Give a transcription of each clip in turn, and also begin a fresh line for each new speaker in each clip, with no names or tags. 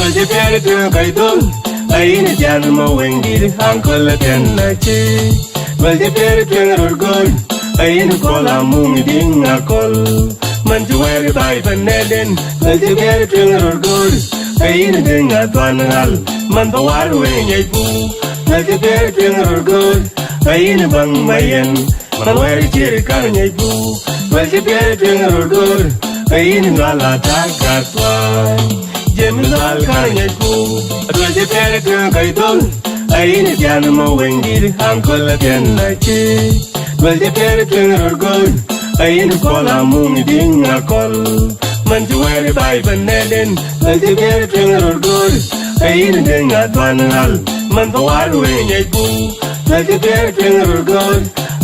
Walje pere tu kai dol Aini jan mo wengi Hankol ten na chi Walje pere tu ngorgol Aini kola mungi ding akol Manju weri bai paneden Walje pere tu ngorgol Aini ding atwan al Man bawal wengi pu Walje pere tu ngorgol Aini bang mayen Man weri chiri karnyai pu Walje pere tu ngorgol Aini ngala takatwan Jemizal karnyai pu Walje pere tu kai dol Aini jan mo wengi Hankol ten na chi Walje pere tu ngorgol Aini kola mungi ding akol Manju weri bai paneden Walje pere tu ngorgol Aini ding atwan al Man bawal wengi pu Walje pere tu ngorgol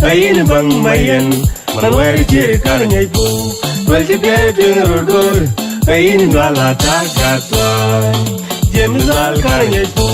Aini bang mayen Man weri chiri karnyai pu Walje pere tu ngorgol Aini ngala takatwan Jemizal karnyai pu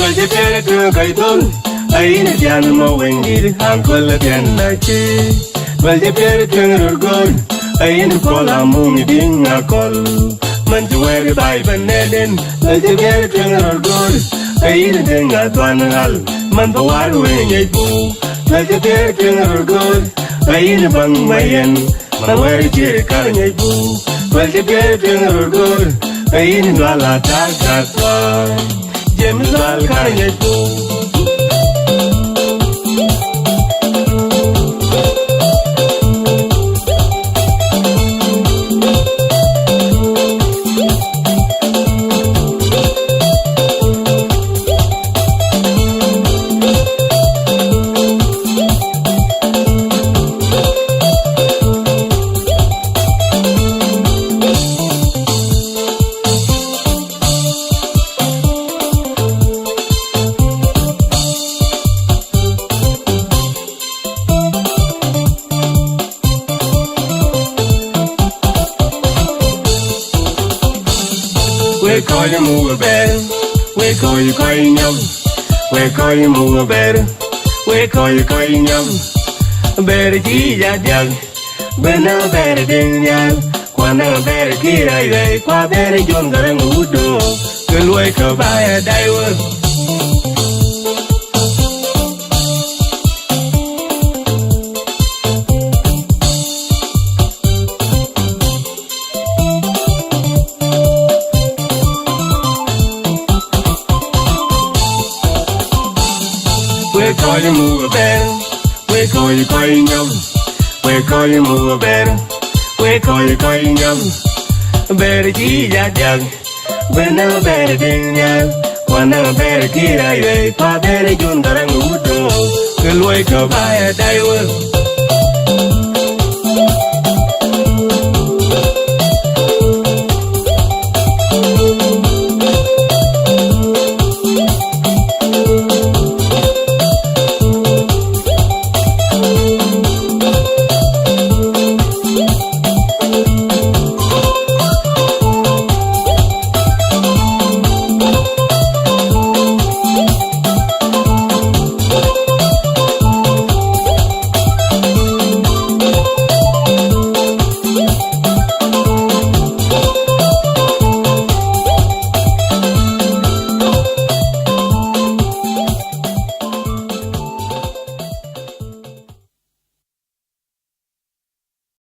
Walje pere tu kai dol Aini jan mo wengi Hankol ten na chi Walje pere tu ngorgol Aini kola mungi ding akol Manju weri bai paneden Walje pere tu ngorgol Aini ding atwan al Man bawal wengi pu Walje pere tu ngorgol Aini bang mayen Man weri chiri karnyai pu Walje pere tu ngorgol Aini ngala takatwan Jemizal karnyai pu We call you move better. We call you nyam. We call you move better. We call you nyam. Better ji ja ja. Bena better ding ya. Kwana better kira ile. Kwa better jonga ngudo. Kelwe kabaya daiwa. We call you move better. We call you nyam. We call you move better. We call you nyam. Better ji ja ja. Bena better ding ya. Kwana better kira ile. Pa better jonga ngudo. Kelwe kabaya daiwa.